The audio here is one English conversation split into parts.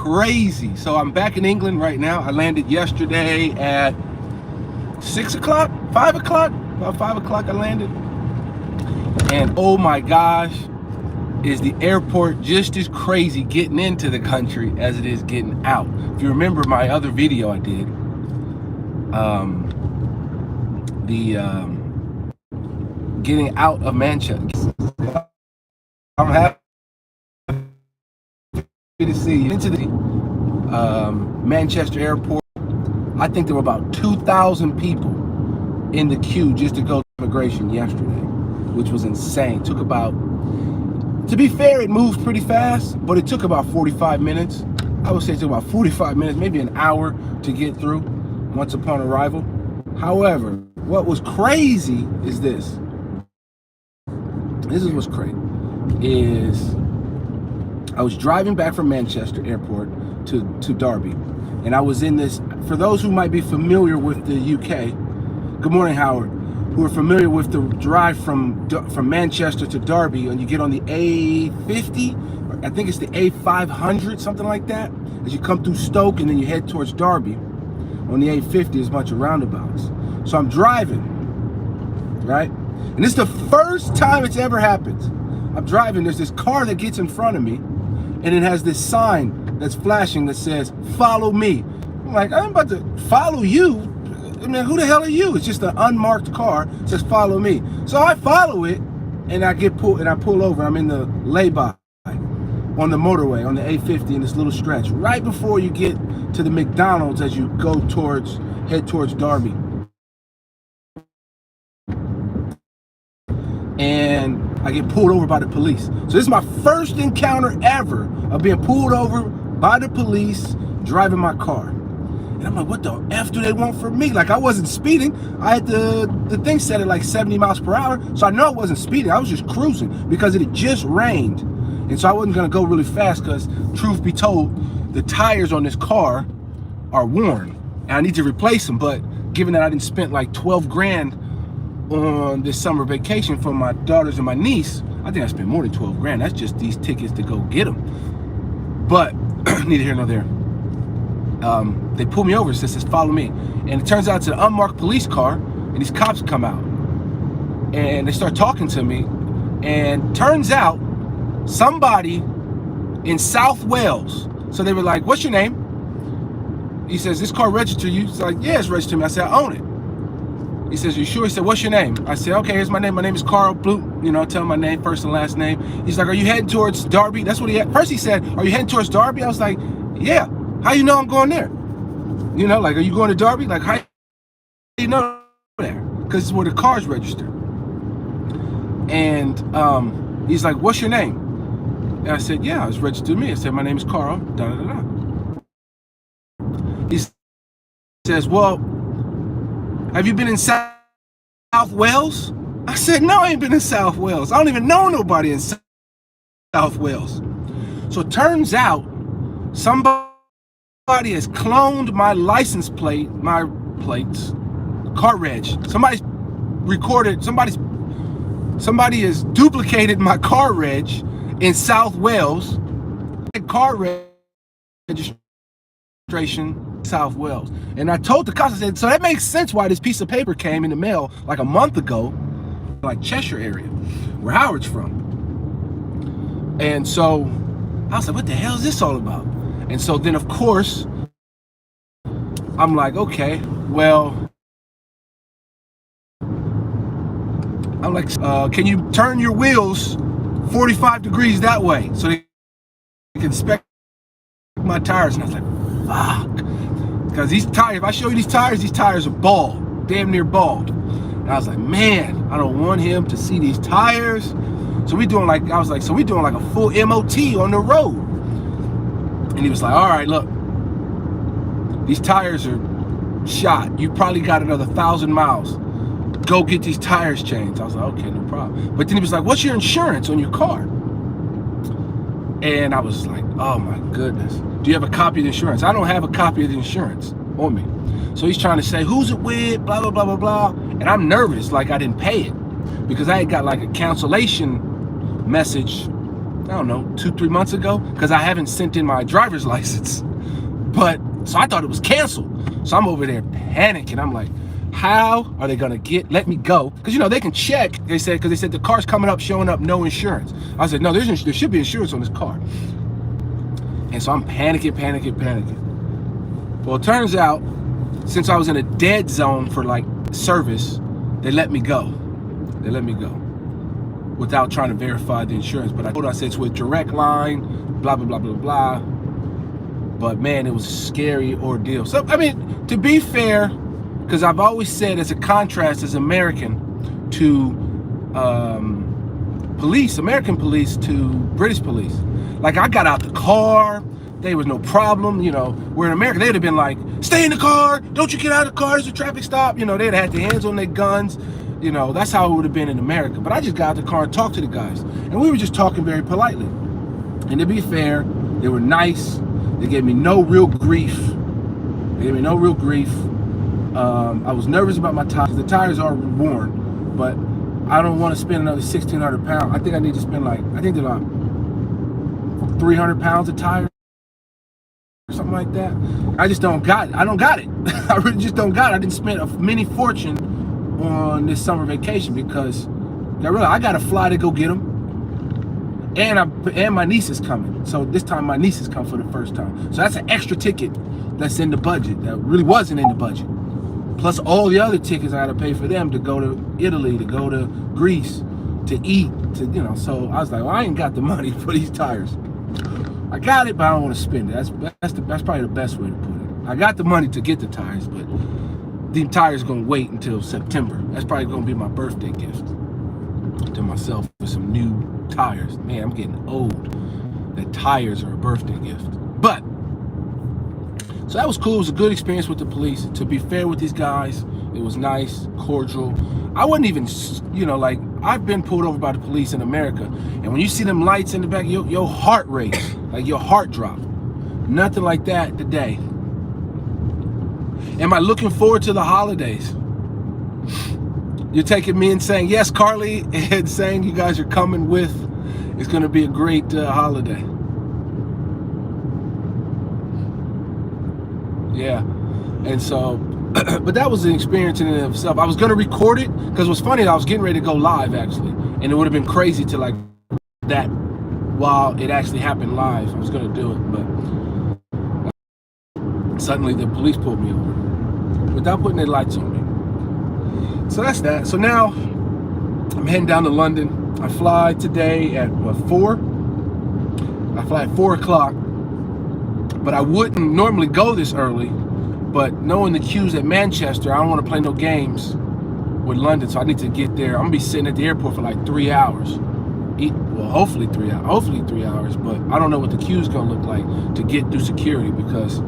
crazy. So I'm back in England right now. I landed yesterday at 6 o'clock, 5 o'clock, about 5 o'clock I landed. And oh my gosh, is the airport just as crazy getting into the country as it is getting out. If you remember my other video I did, getting out of Manchester. I'm happy to see you into the Manchester airport. I think there were about 2,000 people in the queue just to go to immigration yesterday, which was insane. Took about, to be fair, it moved pretty fast, but it took about 45 minutes. I would say it took about 45 minutes, maybe an hour to get through once upon arrival. However, what was crazy is this. This is what's crazy, is I was driving back from Manchester airport to Derby, and I was in this, for those who might be familiar with the UK, good morning Howard, who are familiar with the drive from Manchester to Derby, and you get on the A50, I think it's the A500, something like that, as you come through Stoke and then you head towards Derby. On the A50 there's a bunch of roundabouts. So I'm driving, right? And this is the first time it's ever happened. I'm driving, there's this car that gets in front of me, and it has this sign that's flashing that says, "Follow me." I'm like, I'm about to follow you? I mean, who the hell are you? It's just an unmarked car, it says follow me. So I follow it, and I pull over. I'm in the lay-by on the motorway, on the A50 in this little stretch, right before you get to the McDonald's as you go head towards Derby. And I get pulled over by the police. So this is my first encounter ever of being pulled over by the police driving my car. And I'm like, what the F do they want from me? Like, I wasn't speeding. I had the thing set at like 70 miles per hour. So I know I wasn't speeding. I was just cruising because it had just rained. And so I wasn't gonna go really fast because, truth be told, the tires on this car are worn. And I need to replace them. But given that I didn't spend like 12 grand on this summer vacation for my daughters and my niece, I think I spent more than 12 grand. That's just these tickets to go get them. But neither here nor there. They pull me over, it says follow me. And it turns out it's an unmarked police car, and these cops come out. And they start talking to me, and turns out somebody in South Wales. So they were like, what's your name? He says, this car registered you? He's like, yeah, it's registered to me. I said, I own it. He says, you sure? He said, what's your name? I said, okay, here's my name. My name is Carl Blue. You know, tell him my name, first and last name. He's like, are you heading towards Derby? That's what he had. First he said, are you heading towards Derby? I was like, yeah. How you know I'm going there? You know, like, are you going to Derby? Like, how you know there? Because it's where the car's registered. And he's like, what's your name? And I said, yeah, it's registered to me. I said, my name is Carl, da-da-da-da. He says, well, have you been in South Wales? I said, no, I ain't been in South Wales. I don't even know nobody in South Wales. So it turns out somebody has cloned my license plate, my plates, car reg. Somebody's recorded, somebody has duplicated my car reg in South Wales. Car registration, South Wales. And I told the cops, I said, so that makes sense why this piece of paper came in the mail like a month ago, like Cheshire area, where Howard's from. And so I was like, what the hell is this all about? And so then, of course, I'm like, okay, well, I'm like, can you turn your wheels 45 degrees that way so they can inspect my tires? And I was like, fuck. Because these tires, if I show you these tires are bald, damn near bald. And I was like, man, I don't want him to see these tires. So we doing like, I was like, so we doing like a full MOT on the road. And he was like, all right, look, these tires are shot. You probably got another 1,000 miles. Go get these tires changed. I was like, okay, no problem. But then he was like, what's your insurance on your car? And I was like, oh my goodness. Do you have a copy of the insurance? I don't have a copy of the insurance on me. So he's trying to say, who's it with? Blah, blah, blah, blah, blah. And I'm nervous, like I didn't pay it. Because I had got like a cancellation message I don't know, 2-3 months ago, because I haven't sent in my driver's license. But so I thought it was canceled. So I'm over there panicking. I'm like, how are they gonna let me go? Because they can check. Because they said the car's coming up, showing up, no insurance. I said, no, there should be insurance on this car. And so I'm panicking. Well, it turns out, since I was in a dead zone for like service, they let me go. Without trying to verify the insurance. But I said it's with Direct Line, blah, blah, blah, blah, blah. But man, it was a scary ordeal. So, I mean, to be fair, because I've always said as a contrast as American to American police to British police. Like, I got out the car, there was no problem, where in America, they'd have been like, stay in the car, don't you get out of the car, there's a traffic stop. They'd have had their hands on their guns. That's how it would have been in America. But I just got out the car and talked to the guys. And we were just talking very politely. And to be fair, they were nice. They gave me no real grief. I was nervous about my tires. The tires are worn, but I don't want to spend another 1,600 pounds. I think I need to spend they're like 300 pounds of tires or something like that. I just don't got it. I don't got it. I really just don't got it. I didn't spend a mini fortune on this summer vacation because I got to fly to go get them. And my niece is coming. So this time my niece has come for the first time. So that's an extra ticket that's in the budget that really wasn't in the budget. Plus all the other tickets I got to pay for them to go to Italy, to go to Greece, to eat, So I was like, well, I ain't got the money for these tires. I got it, but I don't want to spend it. That's probably the best way to put it. I got the money to get the tires, but the tires gonna wait until September. That's probably gonna be my birthday gift to myself with some new tires. Man, I'm getting old. The tires are a birthday gift. But so that was cool. It was a good experience with the police. To be fair with these guys, it was nice, cordial. I wasn't even, I've been pulled over by the police in America, and when you see them lights in the back, your heart race, like your heart drop. Nothing like that today. Am I looking forward to the holidays? You're taking me and saying, yes, Carly, and saying you guys are coming with. It's going to be a great holiday. Yeah. And so, but that was an experience in and of itself. I was going to record it because it was funny. I was getting ready to go live, actually. And it would have been crazy to like that while it actually happened live. I was going to do it, but suddenly the police pulled me over without putting their lights on me. So that's that. So now I'm heading down to London. I fly today at 4? I fly at 4 o'clock. But I wouldn't normally go this early. But knowing the queues at Manchester, I don't want to play no games with London. So I need to get there. I'm going to be sitting at the airport for like 3 hours. Well, hopefully 3 hours. Hopefully 3 hours. But I don't know what the queue's going to look like to get through security, because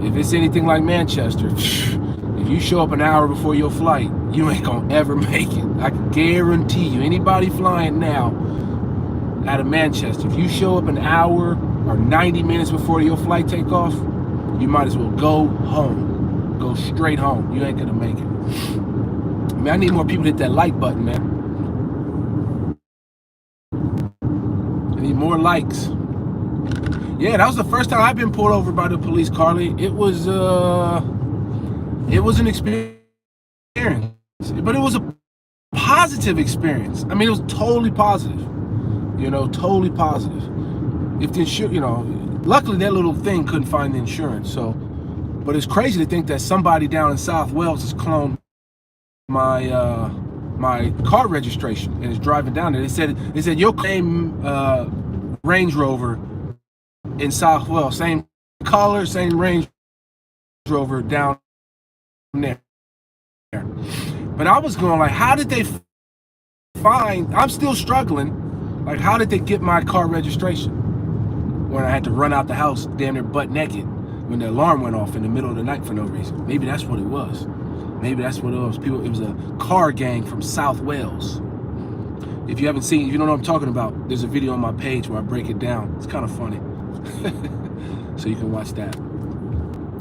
if it's anything like Manchester, if you show up an hour before your flight, you ain't gonna ever make it. I can guarantee you, anybody flying now out of Manchester, if you show up an hour or 90 minutes before your flight take off, you might as well go home. Go straight home. You ain't gonna make it. Man, I need more people to hit that like button, man. I need more likes. Yeah, that was the first time I've been pulled over by the police, Carly. It was an experience, but it was a positive experience. I mean, it was totally positive, totally positive. If the insurance, luckily that little thing couldn't find the insurance. So, but it's crazy to think that somebody down in South Wales has cloned my my car registration and is driving down there. They said your claim Range Rover in South Wales, same color, same Range Rover down there. But I was going like, how did they find? I'm still struggling. Like, how did they get my car registration when I had to run out the house damn near butt naked when the alarm went off in the middle of the night for no reason? Maybe that's what it was. Maybe that's what it was. It was a car gang from South Wales. If you haven't seen, if you don't know what I'm talking about, there's a video on my page where I break it down. It's kind of funny. So you can watch that.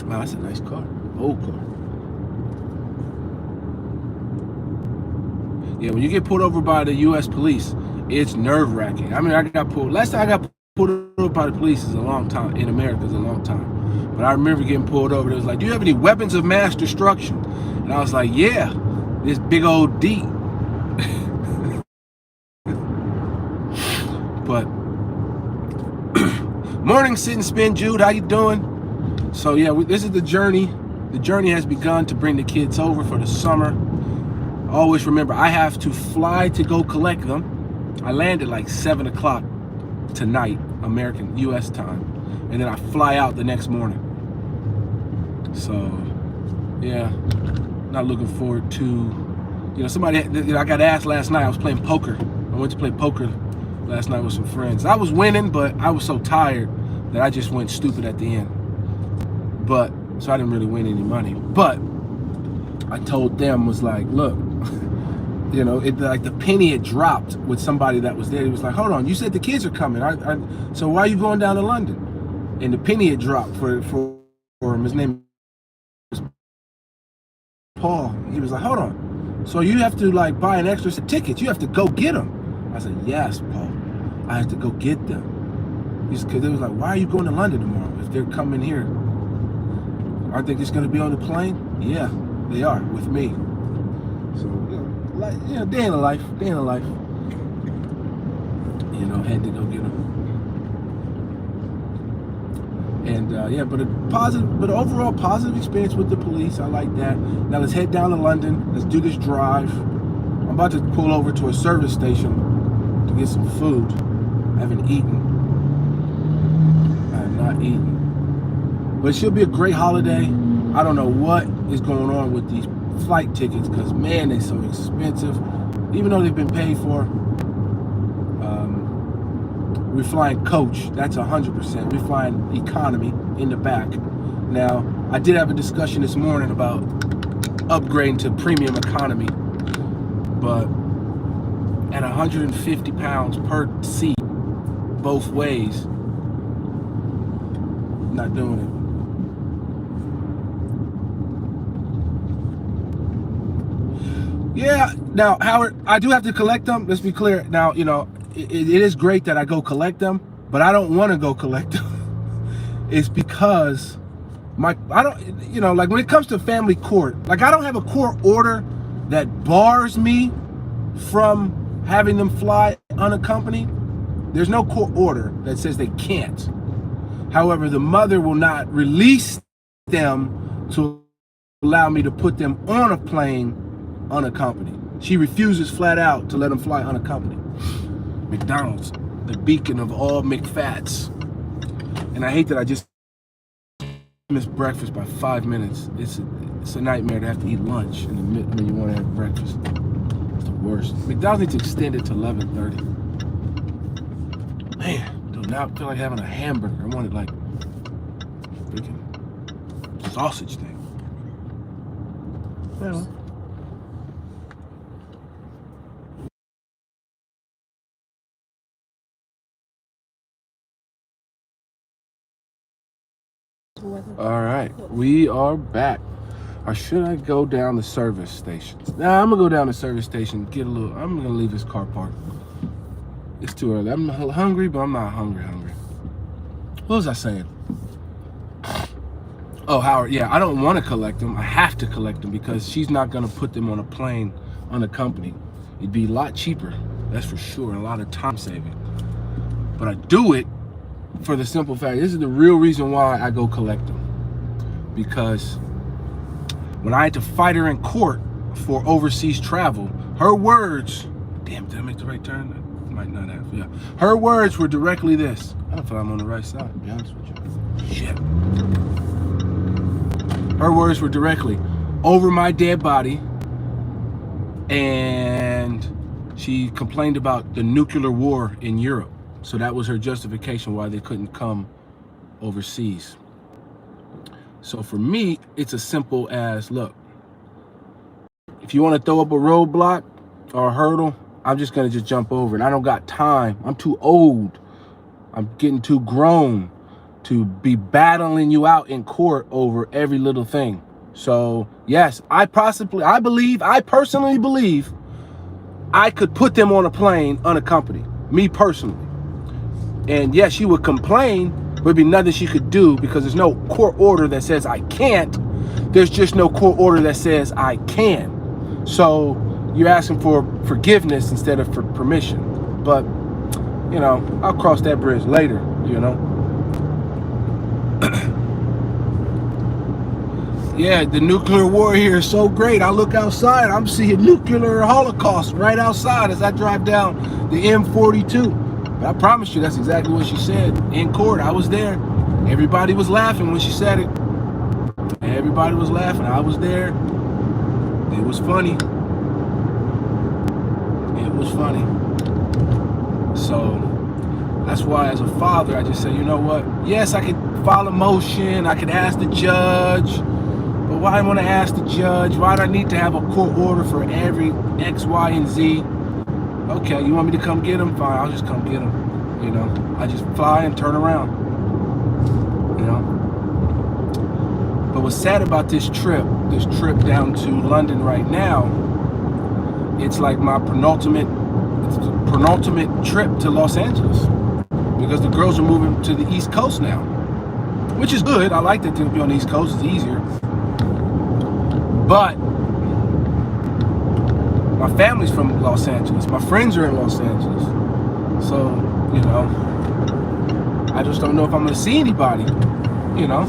Wow, that's a nice car. Old car. Yeah, when you get pulled over by the U.S. police, It's nerve-wracking. I mean, last time I got pulled over by the police is a long time. In America is a long time. But I remember getting pulled over. It was like, do you have any weapons of mass destruction? And I was like, yeah, this big old D. But morning, Sit and Spin, Jude. How you doing? So yeah, this is the journey. The journey has begun to bring the kids over for the summer. Always remember, I have to fly to go collect them. I land at like 7 o'clock tonight, American US time, and then I fly out the next morning. So yeah, not looking forward to, you know, somebody, I got asked last night. I was playing poker. I went to play poker last night with some friends. I was winning, but I was so tired that I just went stupid at the end. But so I didn't really win any money. But I told them, was like, look, you know, like the penny had dropped with somebody that was there. He was like, hold on, you said the kids are coming. So why are you going down to London? And the penny had dropped for him. His name is Paul. He was like, hold on. So you have to like buy an extra ticket. You have to go get them. I said, yes, Paul. I have to go get them. Because they was like, why are you going to London tomorrow if they're coming here? Aren't they just going to be on the plane? Yeah, they are with me. So, you know, day in the life. You know, had to go get them. And yeah, but overall positive experience with the police. I like that. Now let's head down to London. Let's do this drive. I'm about to pull over to a service station to get some food. I haven't eaten. I have not eaten. But it should be a great holiday. I don't know what is going on with these flight tickets because, man, they're so expensive. Even though they've been paid for. We're flying coach. That's 100%. We're flying economy in the back. Now, I did have a discussion this morning about upgrading to premium economy. But at 150 pounds per seat, both ways, not doing it. Yeah, now, Howard, I do have to collect them. Let's be clear. Now, you know, it is great that I go collect them, but I don't want to go collect them. It's because I don't, you know, like when it comes to family court, like I don't have a court order that bars me from having them fly unaccompanied. There's no court order that says they can't. However, the mother will not release them to allow me to put them on a plane unaccompanied. She refuses flat out to let them fly unaccompanied. McDonald's, the beacon of all McFats. And I hate that I just missed breakfast by 5 minutes. It's a nightmare to have to eat lunch when you want to have breakfast. It's the worst. McDonald's needs to extend it to 11:30. Man, do not feel like having a hamburger. I wanted like freaking sausage thing. Well. All right, we are back. Or should I go down the service stations? Nah, I'm gonna go down the service station, I'm gonna leave this car parked. It's too early. I'm hungry, but I'm not hungry. What was I saying? Oh, Howard, yeah, I don't want to collect them. I have to collect them because she's not gonna put them on a plane unaccompanied. It'd be a lot cheaper, that's for sure, and a lot of time saving. But I do it for the simple fact, this is the real reason why I go collect them. Because when I had to fight her in court for overseas travel, her words, damn, did I make the right turn? I might not have, yeah. Her words were directly this. I don't feel like I'm on the right side, to be honest with you. Shit. Her words were directly, over my dead body, and she complained about the nuclear war in Europe. So that was her justification why they couldn't come overseas. So for me, it's as simple as, look, if you want to throw up a roadblock or a hurdle, I'm just going to just jump over it. I don't got time. I'm too old. I'm getting too grown to be battling you out in court over every little thing. So yes, I personally believe I could put them on a plane unaccompanied, me personally. And yes, she would complain, but it'd be nothing she could do because there's no court order that says I can't. There's just no court order that says I can. So you're asking for forgiveness instead of for permission. But, you know, I'll cross that bridge later, you know. Yeah, the nuclear war here is so great. I look outside, I'm seeing nuclear holocaust right outside as I drive down the M42. But I promise you, that's exactly what she said in court. I was there. Everybody was laughing when she said it. Everybody was laughing. I was there. It was funny. It was funny. So that's why as a father, I just say, you know what? Yes, I could file a motion. I could ask the judge. But why do I want to ask the judge? Why do I need to have a court order for every X, Y, and Z? Okay, you want me to come get them? Fine, I'll just come get them. You know, I just fly and turn around. You know. But what's sad about this trip down to London right now, it's like my penultimate trip to Los Angeles because the girls are moving to the East Coast now, which is good. I like that they'll be on the East Coast. It's easier. But my family's from Los Angeles. My friends are in Los Angeles. So, you know, I just don't know if I'm going to see anybody, you know.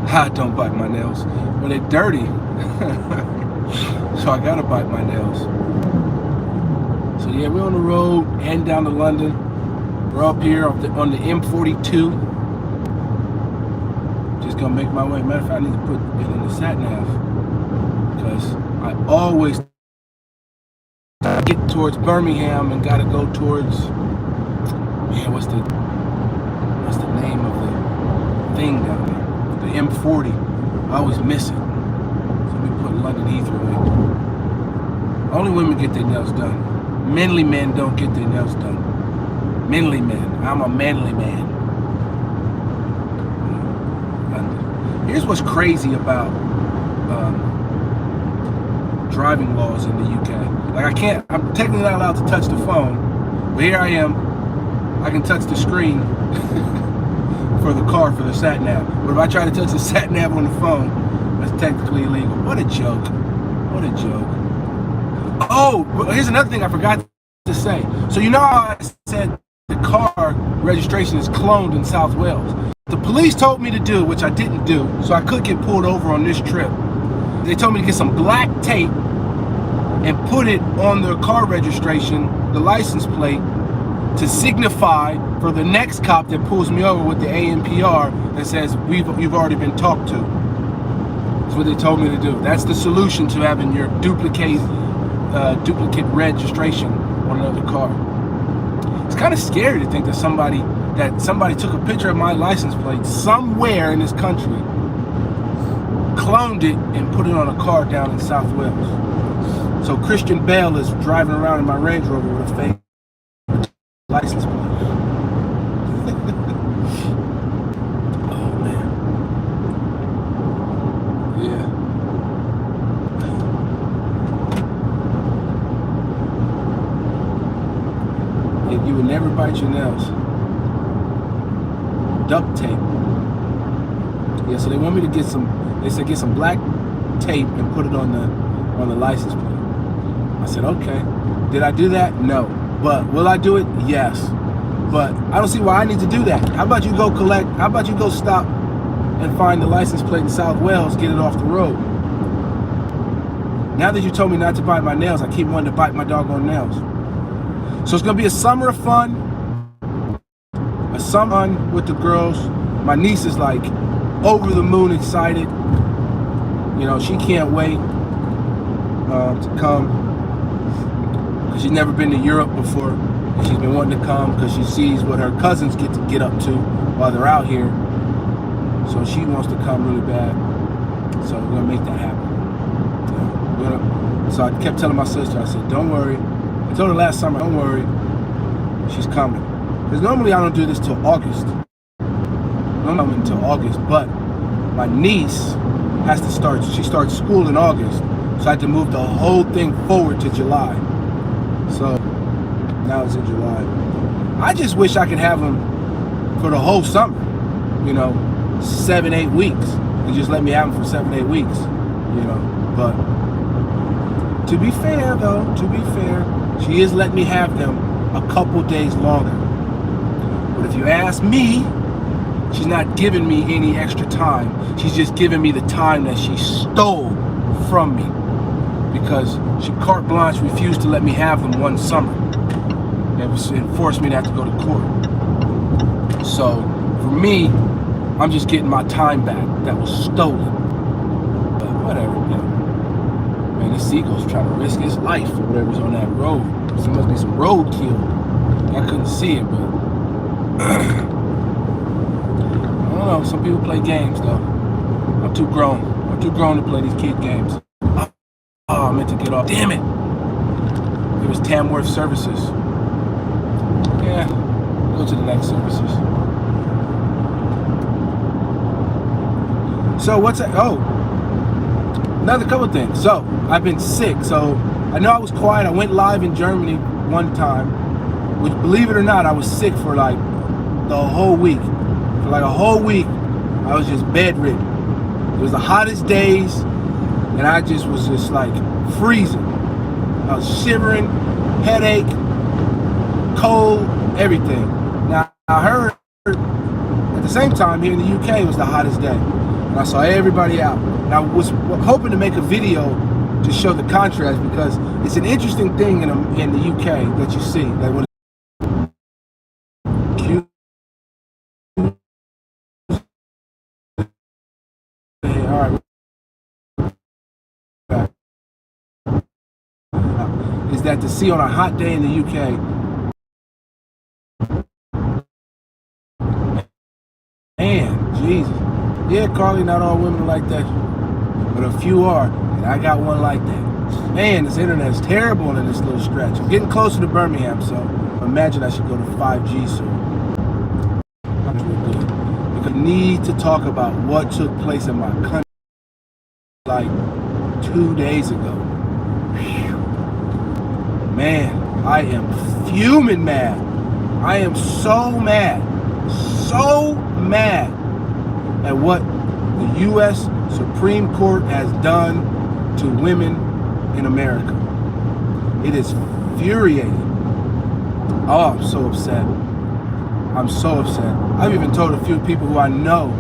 I don't bite my nails. Well, they're dirty. So I got to bite my nails. So, yeah, we're on the road, heading down to London. We're up here on the M42. Just gonna make my way. Matter of fact, I need to put it in the sat nav because I always get towards Birmingham and gotta go towards. Man, what's the name of the thing down there? The M40. I always miss it. So we put London Heathrow in. Only women get their nails done. Manly men don't get their nails done. Manly men. I'm a manly man. Here's what's crazy about driving laws in the UK. Like I'm technically not allowed to touch the phone, but here I am. I can touch the screen for the car, for the sat nav. But if I try to touch the sat nav on the phone, that's technically illegal. What a joke. What a joke. Oh, here's another thing I forgot to say. So you know how I said the car registration is cloned in South Wales? The police told me to do, which I didn't do, so I could get pulled over on this trip. They told me to get some black tape and put it on the car registration, the license plate, to signify for the next cop that pulls me over with the ANPR that says you've already been talked to. That's what they told me to do. That's the solution to having your duplicate registration on another car. It's kind of scary to think that somebody took a picture of my license plate somewhere in this country, cloned it, and put it on a car down in South Wales. So Christian Bale is driving around in my Range Rover with a fake license plate. Oh man. Yeah. You would never bite your nails. Duct tape. Yeah, so they want me to get some black tape and put it on the license plate. I said, okay. Did I do that? No. But will I do it? Yes. But I don't see why I need to do that. How about you go stop and find the license plate in South Wales, get it off the road. Now that you told me not to bite my nails, I keep wanting to bite my doggone nails. So it's gonna be a summer of fun. A summer with the girls. My niece is like over the moon excited. You know, she can't wait to come. She's never been to Europe before. And she's been wanting to come because she sees what her cousins get up to while they're out here. So she wants to come really bad. So we're gonna make that happen. So I kept telling my sister, I said, don't worry. I told her last summer, don't worry, she's coming. Because normally I don't do this till August. Normally until August, but my niece has to start. She starts school in August, so I had to move the whole thing forward to July. So now it's in July. I just wish I could have them for the whole summer, 7-8 weeks, and just let me have them for 7-8 weeks, But to be fair, she is letting me have them a couple days longer. But if you ask me, she's not giving me any extra time. She's just giving me the time that she stole from me, because she carte blanche refused to let me have them one summer. It forced me to have to go to court. So for me, I'm just getting my time back that was stolen. But whatever, Man, this seagull's trying to risk his life or whatever's on that road. There must be some roadkill. I couldn't see it, but I don't know. Some people play games though. I'm too grown. I'm too grown to play these kid games. Oh, I meant to get off. Damn it! It was Tamworth Services. Yeah, go to the next services. So what's that? Oh, another couple of things. So I've been sick. So I know I was quiet. I went live in Germany one time, which, believe it or not, I was sick for like the whole week. For like a whole week, I was just bedridden. It was the hottest days, and I just was just like freezing. I was shivering, headache, cold, everything. Now I heard at the same time here in the UK it was the hottest day, and I saw everybody out. And I was hoping to make a video to show the contrast, because it's an interesting thing in the UK that you see that when is that to see on a hot day in the UK, man, Jesus. Yeah, Carly, not all women are like that, but a few are, and I got one like that. Man, this internet is terrible in this little stretch. I'm getting closer to Birmingham, so imagine I should go to 5G soon. That's real good. Because we need to talk about what took place in my country like 2 days ago. Whew. Man, I am fuming mad. I am so mad at what the U.S. Supreme Court has done to women in America. It is infuriating. Oh, I'm so upset. I'm so upset. I've even told a few people who I know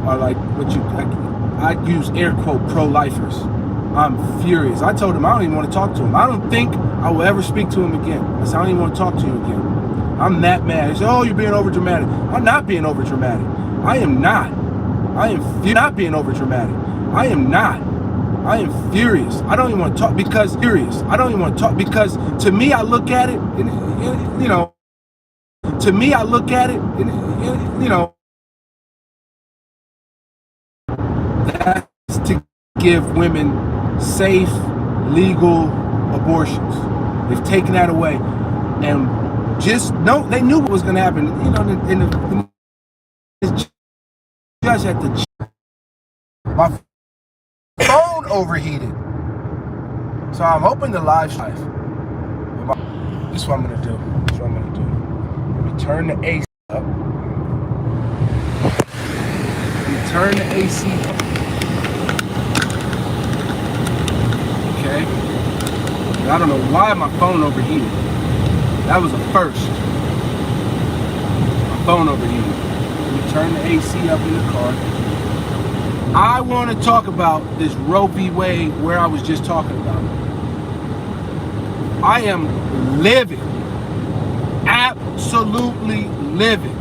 are like I use air quote pro-lifers. I'm furious. I told him I don't even want to talk to him. I don't think I will ever speak to him again. I said, I don't even want to talk to you again. I'm that mad. He said, oh, you're being over dramatic. I'm not being over dramatic. I am not. You're not being over dramatic. I am not. I am furious. I don't even want to talk because to me, I look at it, that's to give women safe, legal abortions. They've taken that away, and they knew what was going to happen. The judge had to. My phone overheated, so I'm hoping the live stream. This is what I'm going to do. Let me turn the AC up. Turn the AC up. Okay. I don't know why my phone overheated. That was a first. My phone overheated. Let me turn the AC up in the car. I want to talk about this Roe v. Wade where I was just talking about. I am livid. Absolutely livid.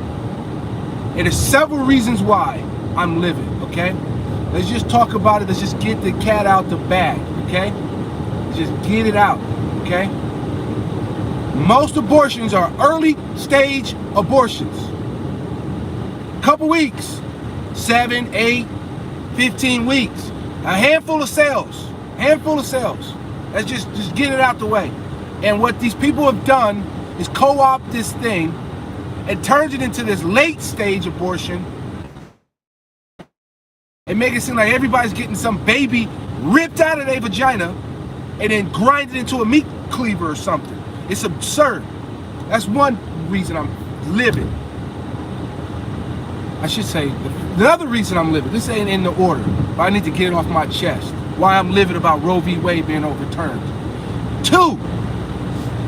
And there's several reasons why I'm livid, okay? Let's just talk about it. Let's just get the cat out the bag, okay? Just get it out, okay? Most abortions are early stage abortions. Couple weeks, 7, 8, 15 weeks. A handful of cells. Let's just get it out the way. And what these people have done is co-opt this thing and turns it into this late stage abortion and make it seem like everybody's getting some baby ripped out of their vagina and then grinded into a meat cleaver or something. It's absurd. That's one reason I'm livid. I should say, the other reason I'm livid, this ain't in the order, but I need to get it off my chest, why I'm livid about Roe v. Wade being overturned. 2,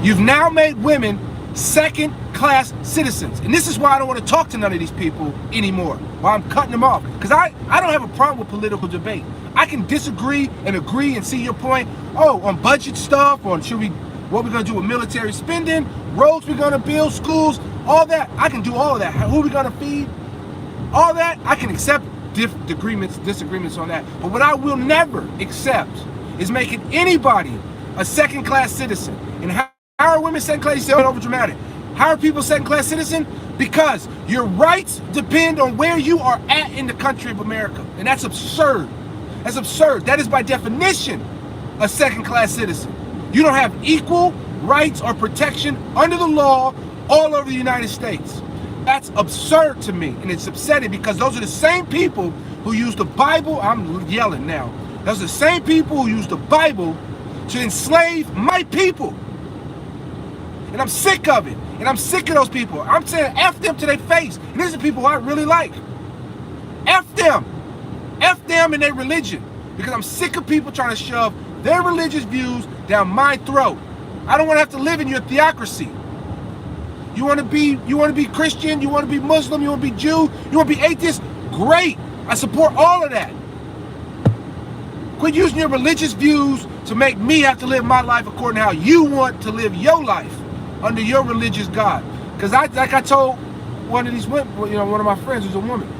you've now made women second-class citizens. And this is why I don't want to talk to none of these people anymore, why I'm cutting them off. Because I don't have a problem with political debate. I can disagree and agree and see your point. Oh, on budget stuff, on what we're going to do with military spending, roads we're going to build, schools, all that. I can do all of that. Who we're going to feed, all that. I can accept disagreements on that. But what I will never accept is making anybody a second-class citizen. And how are women second-class? You say, oh, over dramatic. How are people second-class citizen? Because your rights depend on where you are at in the country of America. And that's absurd. That's absurd. That is by definition a second-class citizen. You don't have equal rights or protection under the law all over the United States. That's absurd to me, and it's upsetting because those are the same people who use the Bible. I'm yelling now. Those are the same people who use the Bible to enslave my people. And I'm sick of it. And I'm sick of those people. I'm saying F them to their face. And these are people I really like. F them. F them and their religion. Because I'm sick of people trying to shove their religious views down my throat. I don't want to have to live in your theocracy. You want to be Christian, you want to be Muslim, you want to be Jew, you want to be atheist? Great. I support all of that. Quit using your religious views to make me have to live my life according to how you want to live your life under your religious God. Because like I told one of these women, one of my friends who's a woman,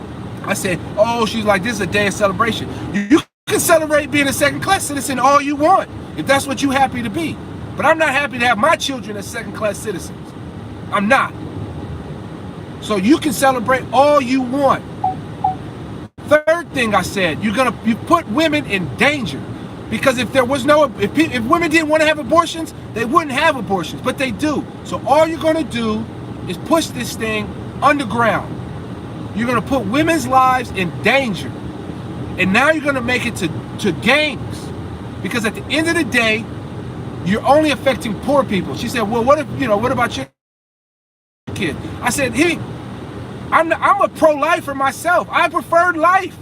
I said, oh, she's like, this is a day of celebration. You can celebrate being a second-class citizen all you want, if that's what you're happy to be. But I'm not happy to have my children as second-class citizens. I'm not. So you can celebrate all you want. Third thing I said, you put women in danger. Because if women didn't want to have abortions, they wouldn't have abortions, but they do. So all you're going to do is push this thing underground. You're going to put women's lives in danger. And now you're going to make it to gangs. Because at the end of the day, you're only affecting poor people. She said, well, what about your kid? I said, hey, I'm a pro-lifer myself. I prefer life.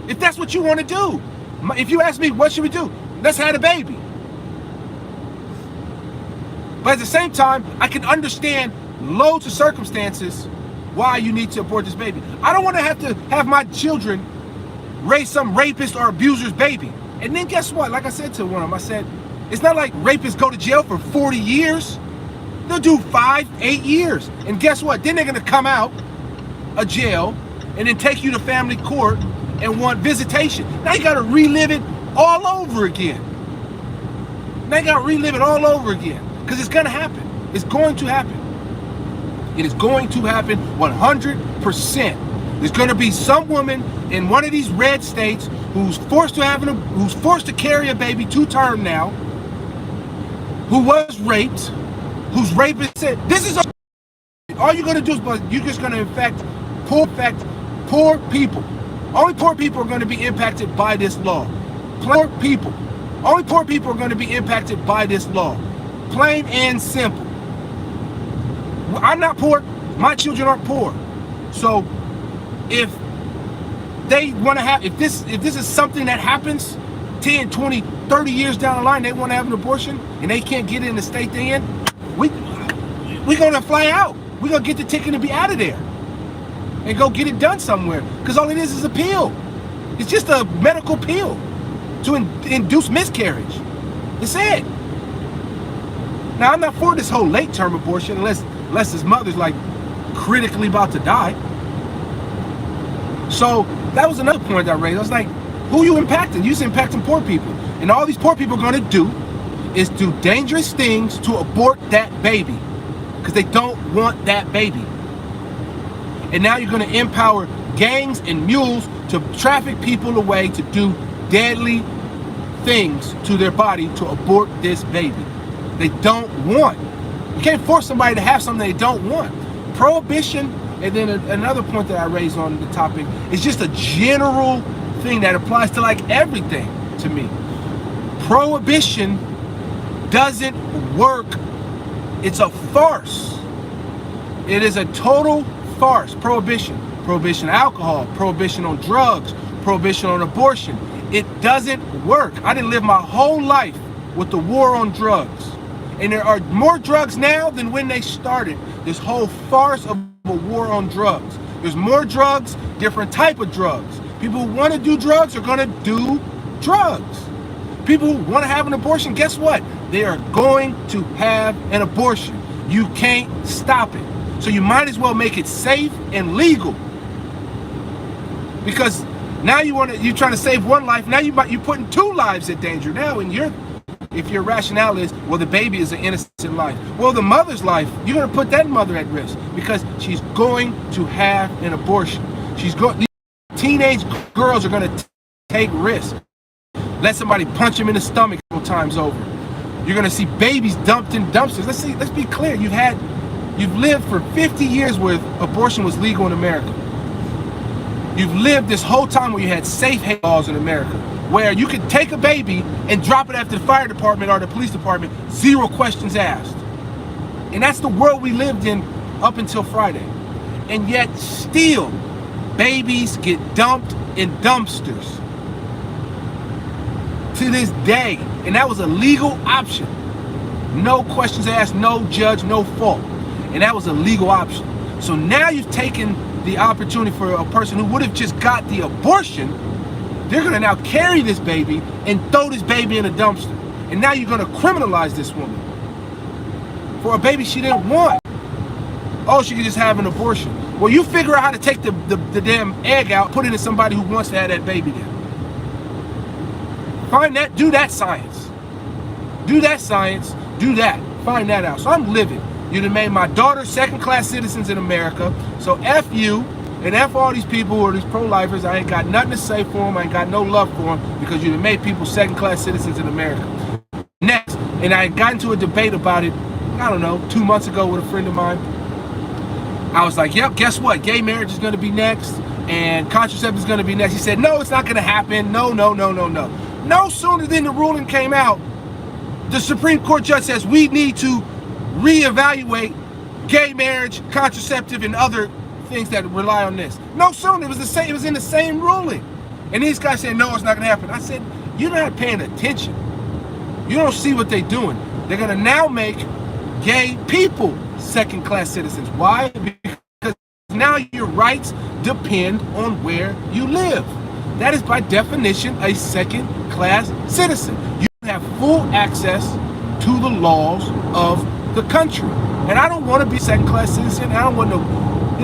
If that's what you want to do. If you ask me, what should we do? Let's have a baby. But at the same time, I can understand loads of circumstances why you need to abort this baby. I don't want to have my children raise some rapist or abuser's baby. And then guess what? Like I said to one of them, I said, it's not like rapists go to jail for 40 years. They'll do 5, 8 years. And guess what? Then they're going to come out of jail and then take you to family court and want visitation. Now you got to relive it all over again. Because it's going to happen. It's going to happen. It is going to happen 100%. There's going to be some woman in one of these red states who's forced to carry a baby to term now, who was raped, whose rapist said, this is all you're going to do is you're just going to infect poor people. Only poor people are going to be impacted by this law. Only poor people are going to be impacted by this law. Plain and simple. I'm not poor. My children aren't poor. So if they want to have, if this is something that happens 10, 20, 30 years down the line, they want to have an abortion and they can't get in the state they're in, we're going to fly out. We're going to get the ticket and be out of there and go get it done somewhere. Because all it is a pill. It's just a medical pill to induce miscarriage. That's it. Now, I'm not for this whole late-term abortion unless his mother's like critically about to die. So that was another point I raised. I was like, who are you impacting? You're impacting poor people. And all these poor people are going to do is do dangerous things to abort that baby. Because they don't want that baby. And now you're going to empower gangs and mules to traffic people away to do deadly things to their body to abort this baby. They don't want. You can't force somebody to have something they don't want. Prohibition And then another point that I raised on the topic is just a general thing that applies to like everything to me. Prohibition doesn't work. It's a farce. It is a total farce. Prohibition on alcohol, prohibition on drugs, prohibition on abortion. It doesn't work. I didn't live my whole life with the war on drugs. And there are more drugs now than when they started this whole farce of a war on drugs. There's more drugs, different type of drugs. People who want to do drugs are going to do drugs. People who want to have an abortion, guess what? They are going to have an abortion. You can't stop it. So you might as well make it safe and legal. Because now you're trying to save one life. Now you're putting two lives at danger now. And if your rationale is, well, the baby is an innocent life. Well, the mother's life, you're going to put that mother at risk because she's going to have an abortion. Teenage girls are going to take risks. Let somebody punch them in the stomach a couple times over. You're going to see babies dumped in dumpsters. Let's be clear. You've lived for 50 years where abortion was legal in America. You've lived this whole time where you had safe haven laws in America, where you could take a baby and drop it after the fire department or the police department, 0 questions asked. And that's the world we lived in up until Friday. And yet still, babies get dumped in dumpsters to this day. And that was a legal option. No questions asked, no judge, no fault. And that was a legal option. So now you've taken the opportunity for a person who would have just got the abortion. They're going to now carry this baby and throw this baby in a dumpster. And now you're going to criminalize this woman for a baby she didn't want. Oh, she could just have an abortion. Well, you figure out how to take the damn egg out, put it in somebody who wants to have that baby then. Find that, do that science. Do that science, do that. Find that out. So I'm livid. You done made my daughter second-class citizens in America. So F you and F all these people who are these pro-lifers. I ain't got nothing to say for them. I ain't got no love for them because you done made people second-class citizens in America. Next, and I got into a debate about it, I don't know, 2 months ago with a friend of mine. I was like, yep, guess what? Gay marriage is going to be next and contraception is going to be next. He said, no, it's not going to happen. No. No sooner than the ruling came out, the Supreme Court judge says we need to reevaluate gay marriage, contraceptive, and other things that rely on this. No sooner, it was in the same ruling. And these guys said, no, it's not going to happen. I said, you're not paying attention. You don't see what they're doing. They're going to now make gay people second-class citizens. Why? Because now your rights depend on where you live. That is by definition a second-class citizen. You have full access to the laws of the country. And I don't want to be a second-class citizen. I don't want to,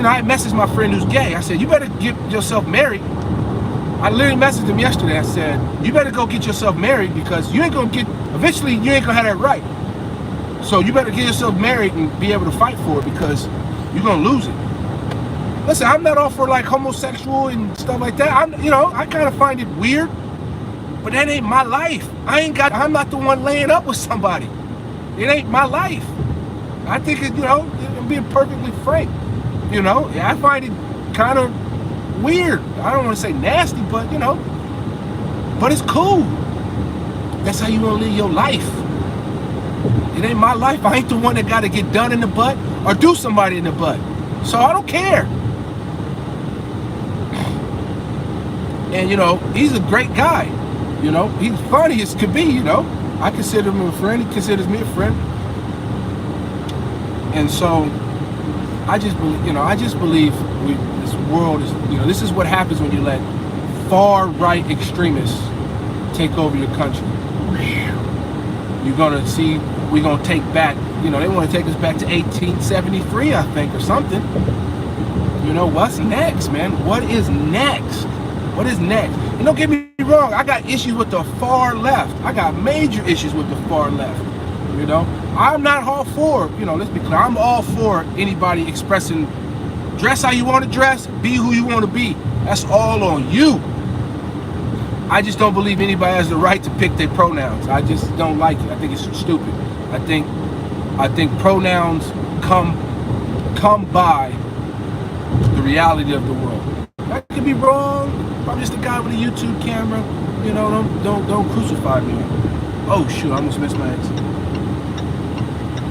I messaged my friend who's gay. I said, you better get yourself married. I literally messaged him yesterday. I said, you better go get yourself married because you ain't going to eventually you ain't going to have that right. So you better get yourself married and be able to fight for it because you're going to lose it. Listen, I'm not all for like homosexual and stuff like that. I kind of find it weird, but that ain't my life. I'm not the one laying up with somebody. It ain't my life. I think I'm being perfectly frank. I find it kind of weird. I don't want to say nasty, but but it's cool. That's how you want to live your life. It ain't my life. I ain't the one that got to get done in the butt or do somebody in the butt. So I don't care. And he's a great guy. He's funny as could be. I consider him a friend. He considers me a friend. And so I just believe this world is, this is what happens when you let far right extremists take over your country. You're gonna see, we're gonna take back, they want to take us back to 1873, I think, or something. What's next, man? What is next? What is next? And don't get me wrong, I got issues with the far left. I got major issues with the far left. I'm not all for, let's be clear, I'm all for anybody expressing, dress how you want to dress, be who you want to be. That's all on you. I just don't believe anybody has the right to pick their pronouns. I just don't like it. I think it's stupid. I think pronouns come by reality of the world. I could be wrong. I'm just a guy with a YouTube camera. You know, don't crucify me. Oh shoot, I almost missed my exit.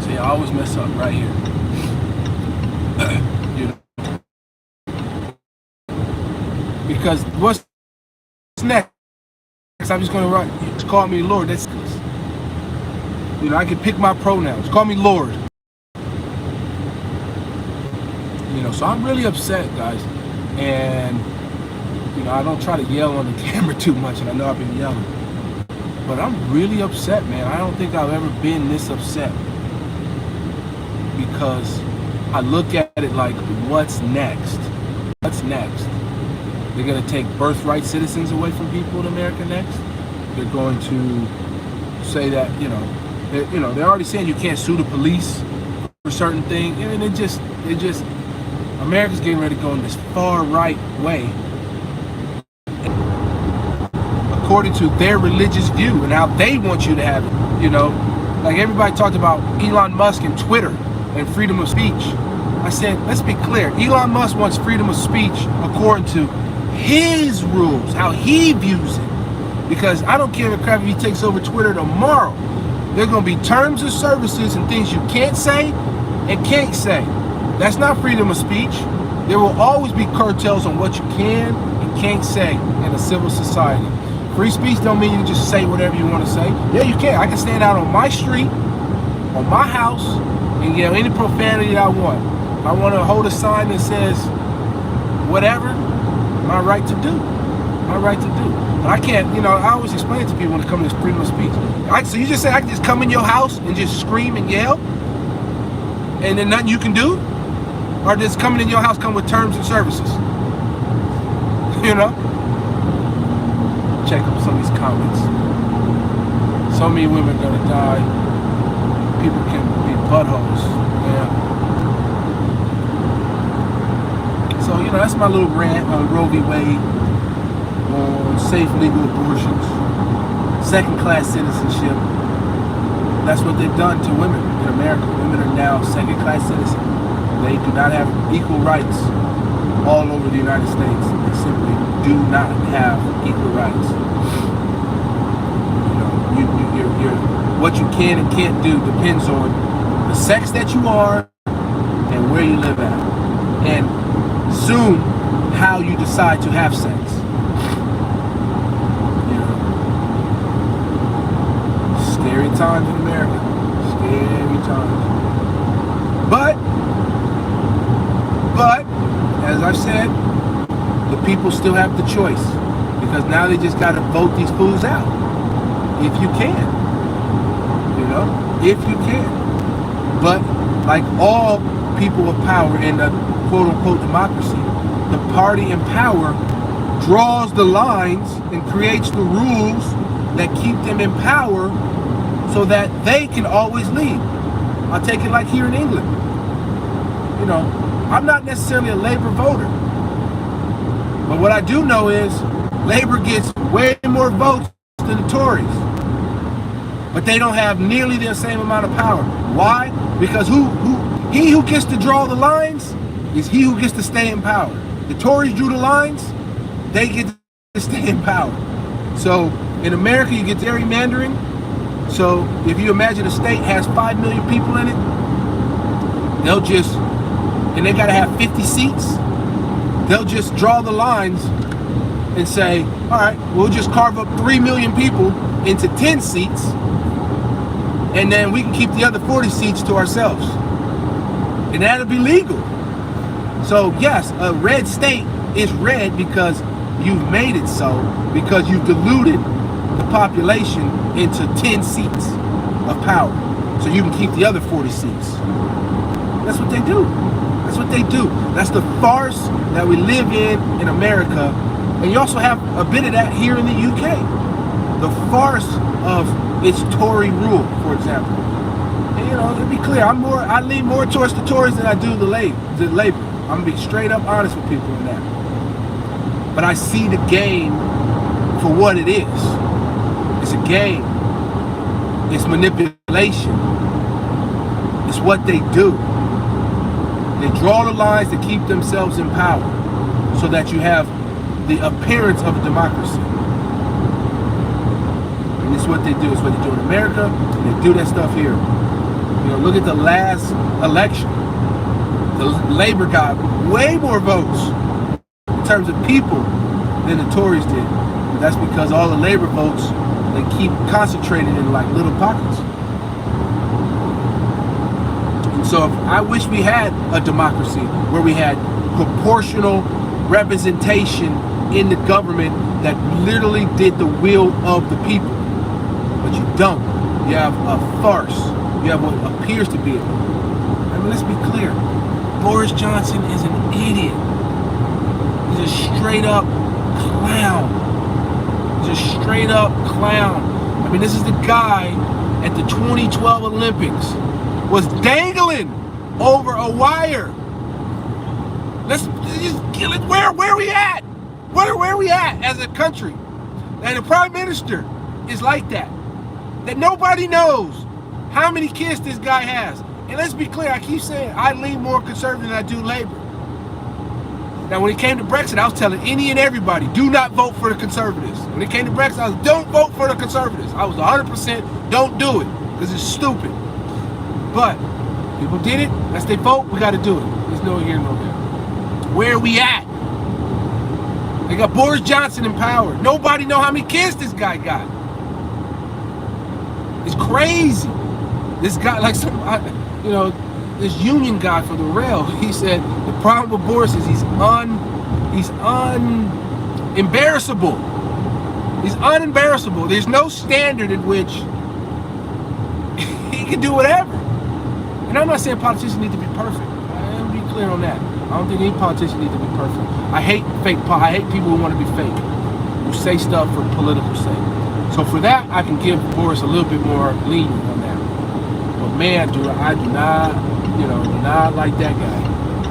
See, I always mess up right here. You know, because what's next? I'm just gonna run. Just call me Lord. That's, you know, I can pick my pronouns. Call me Lord. You know, so I'm really upset, guys, and you know, I don't try to yell on the camera too much, and I know I've been yelling, but I'm really upset, man. I don't think I've ever been this upset, because I look at it like, what's next? What's next? They're going to take birthright citizens away from people in America next. They're going to say that, you know, they're already saying you can't sue the police for certain things, and it just, America's getting ready to go in this far right way, according to their religious view and how they want you to have it. You know, like everybody talked about Elon Musk and Twitter and freedom of speech. I said, let's be clear. Elon Musk wants freedom of speech according to his rules, how he views it. Because I don't care if crap if he takes over Twitter tomorrow. There are going to be terms of services and things you can't say and can't say. That's not freedom of speech. There will always be cartels on what you can and can't say in a civil society. Free speech don't mean you can just say whatever you want to say. Yeah, you can. I can stand out on my street, on my house, and yell any profanity that I want. If I want to hold a sign that says whatever, my right to do. My right to do. But I can't, you know, I always explain it to people when it comes to freedom of speech. So you just say I can just come in your house and just scream and yell? And then nothing you can do? Or does coming in your house come with terms and services? You know? Check up some of these comments. So many women are gonna die. People can be buttholes. Yeah. So, you know, that's my little rant on Roe v. Wade, on safe legal abortions, second-class citizenship. That's what they've done to women in America. Women are now second-class citizens. They do not have equal rights all over the United States. They simply do not have equal rights. You know, what you can and can't do depends on the sex that you are and where you live at, and soon how you decide to have sex. You know, scary times in America. Scary times. But as I've said, the people still have the choice, because now they just got to vote these fools out. If you can, you know, if you can. But like all people of power in a quote-unquote democracy, the party in power draws the lines and creates the rules that keep them in power so that they can always lead. I'll take it like here in England. You know, I'm not necessarily a Labour voter, but what I do know is Labour gets way more votes than the Tories, but they don't have nearly the same amount of power. Why? Because he who gets to draw the lines is he who gets to stay in power. The Tories drew the lines, they get to stay in power. So in America, you get gerrymandering. So if you imagine a state has 5 million people in it, they'll just, and they gotta have 50 seats, they'll just draw the lines and say, all right, we'll just carve up 3 million people into 10 seats, and then we can keep the other 40 seats to ourselves. And that'll be legal. So yes, a red state is red because you've made it so, because you've diluted the population into 10 seats of power, so you can keep the other 40 seats. That's what they do. That's what they do. That's the farce that we live in America. And you also have a bit of that here in the UK. The farce of its Tory rule, for example. And, you know, to be clear, I lean more towards the Tories than I do the Labour. I'm gonna be straight up honest with people in that. But I see the game for what it is. It's a game. It's manipulation. It's what they do. They draw the lines to keep themselves in power so that you have the appearance of a democracy. And it's what they do. It's what they do in America, and they do that stuff here. You know, look at the last election. The Labor got way more votes in terms of people than the Tories did. But that's because all the Labor votes, they keep concentrated in like little pockets. And so I wish we had a democracy where we had proportional representation in the government that literally did the will of the people. But you don't. You have a farce. You have what appears to be it. I mean, let's be clear. Boris Johnson is an idiot. He's a straight up clown. He's a straight up clown. I mean, this is the guy at the 2012 Olympics was dangling over a wire. Let's just kill it. Where are we at? Where are we at as a country? And the prime minister is like that. That nobody knows how many kids this guy has. And let's be clear, I keep saying I lean more conservative than I do Labor. Now, when it came to Brexit, I was telling any and everybody, do not vote for the conservatives. When it came to Brexit, I was, don't vote for the conservatives. I was 100% don't do it, because it's stupid. But people did it. Let's they vote, we got to do it. There's no here, no there. Where are we at? They got Boris Johnson in power. Nobody know how many kids this guy got. It's crazy. This guy, like some, you know, this union guy for the rail, he said the problem with Boris is he's unembarrassable. He's unembarrassable. There's no standard in which he can do whatever. And I'm not saying politicians need to be perfect. I'll be clear on that. I don't think any politician needs to be perfect. I hate I hate people who want to be fake, who say stuff for political sake. So for that, I can give Boris a little bit more lenient on that. But man, dude, I do not, you know, not like that guy.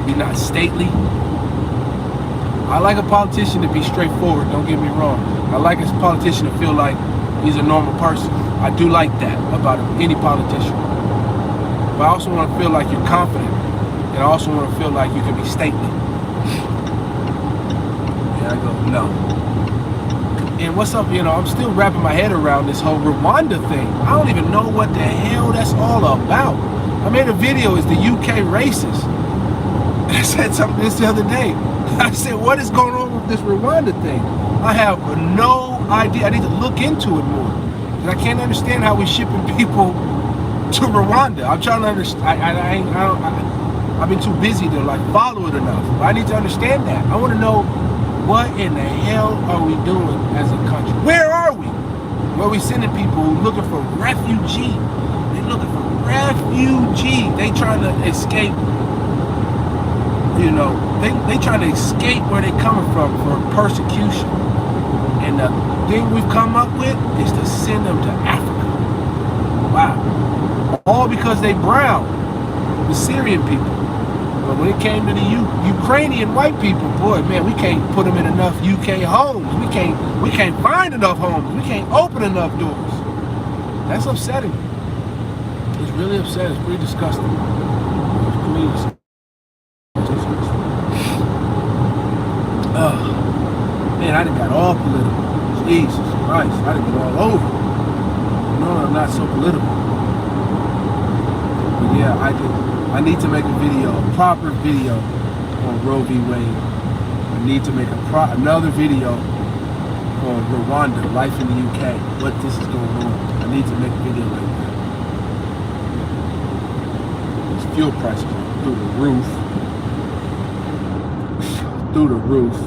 He's not stately. I like a politician to be straightforward, don't get me wrong. I like a politician to feel like he's a normal person. I do like that about any politician. But I also want to feel like you're confident. And I also want to feel like you can be stately. And I go, no. And what's up, you know, I'm still wrapping my head around this whole Rwanda thing. I don't even know what the hell that's all about. I made a video, is the UK racist? And I said something this the other day. I said, what is going on with this Rwanda thing? I have no idea. I need to look into it more. Because I can't understand how we're shipping people to Rwanda. I'm trying to understand. I've been too busy to like follow it enough. But I need to understand that. I want to know, what in the hell are we doing as a country? Where are we? Where are we sending people who are looking for refugee? They're looking for refugee. They trying to escape. You know, they trying to escape where they coming from for persecution. And the thing we've come up with is to send them to Africa. Wow. All because they brown, the Syrian people. But when it came to the Ukrainian white people, boy, man, we can't put them in enough UK homes. We can't find enough homes. We can't open enough doors. That's upsetting. It's really upsetting. It's pretty disgusting. It's pretty disgusting. Man, I done got all political. Jesus Christ, I done been all over. No, I'm not so political. But yeah, I need to make a video, a proper video on Roe v. Wade. I need to make another video on Rwanda, life in the UK, what this is going on. I need to make a video like that. These fuel prices are through the roof. Through the roof.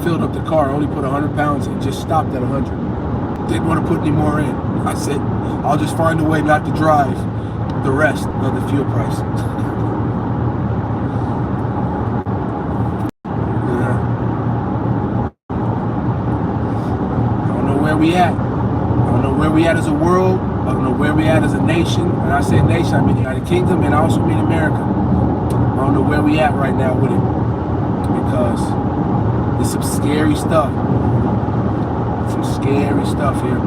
Filled up the car, only put 100 pounds in, just stopped at 100. Didn't want to put any more in. I said, I'll just find a way not to drive the rest of the fuel price. Yeah. I don't know where we at. I don't know where we at as a world. I don't know where we at as a nation. When I say nation, I mean the United Kingdom, and I also mean America. I don't know where we at right now with it. Because there's some scary stuff. Some scary stuff here.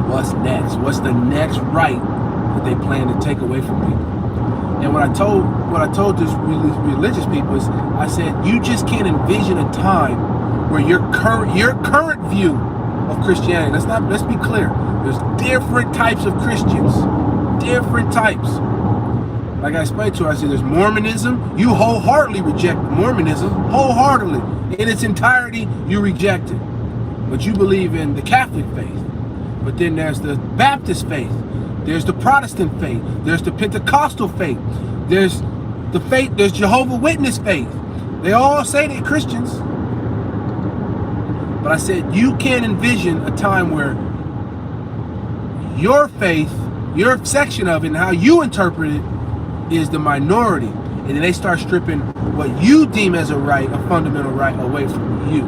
What's next? What's the next right that they plan to take away from people? And what I told this religious people is, I said, you just can't envision a time where your current view of Christianity. Let's be clear. There's different types of Christians, different types. Like I explained to her, I said, there's Mormonism. You wholeheartedly reject Mormonism, wholeheartedly in its entirety. You reject it, but you believe in the Catholic faith. But then there's the Baptist faith. There's the Protestant faith. There's the Pentecostal faith. There's Jehovah's Witness faith. They all say they're Christians. But I said, you can't envision a time where your faith, your section of it, and how you interpret it is the minority. And then they start stripping what you deem as a right, a fundamental right, away from you.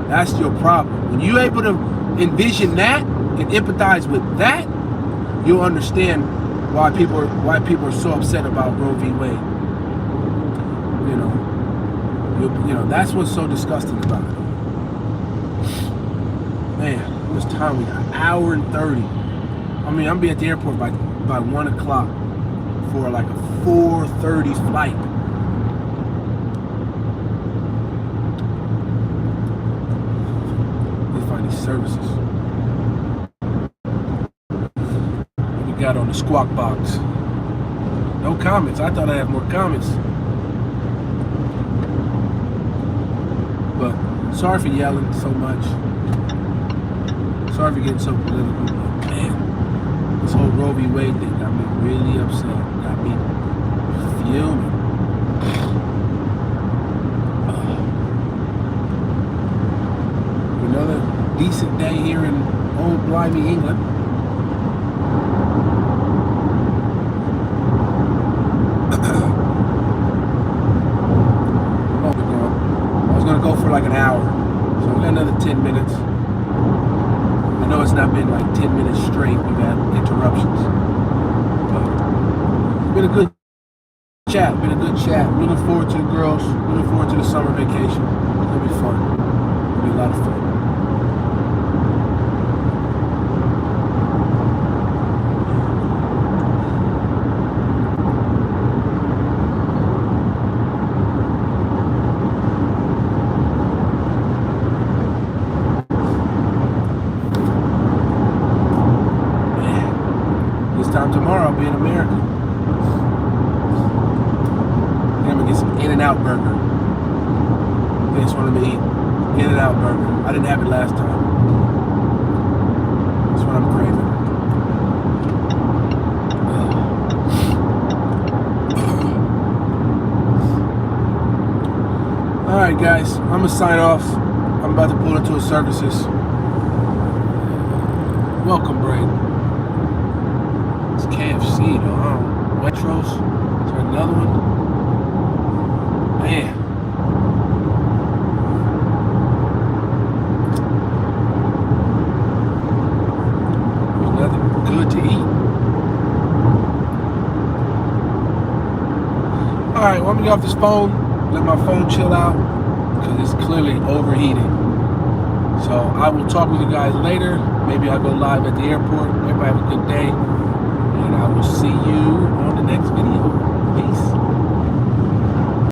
That's your problem. When you're able to envision that and empathize with that, you'll understand why people are so upset about Roe v. Wade. You know, that's what's so disgusting about it. Man, how much time we got? An hour and 30. I mean, I'm be at the airport by 1 o'clock for like a 4:30 flight. Let's find these services. What we got on the squawk box? No comments. I thought I'd have more comments. But sorry for yelling so much. Sorry for getting so political. But man, this whole Roe v. Wade thing got me really upset. Got me fuming. Another decent day here in old blimey England. I was gonna go for like an hour, so we got another 10 minutes. I know it's not been like 10 minutes straight. We've had interruptions. But it's been a good chat. Looking forward to the girls. Looking forward to the summer vacation. It'll be fun. It'll be a lot of fun. Time tomorrow I'll be in America. I'm gonna get some In-N-Out burger. That's what I'm gonna eat. In-N-Out burger. I didn't have it last time. That's what I'm craving. Alright guys, I'm gonna sign off. I'm about to pull into a services. Welcome break. KFC though, Waitrose. Is there another one? Man. There's nothing good to eat. Alright, well, I'm gonna get off this phone, let my phone chill out, because it's clearly overheating. So I will talk with you guys later. Maybe I'll go live at the airport. Everybody have a good day. And I will see you on the next video. Peace.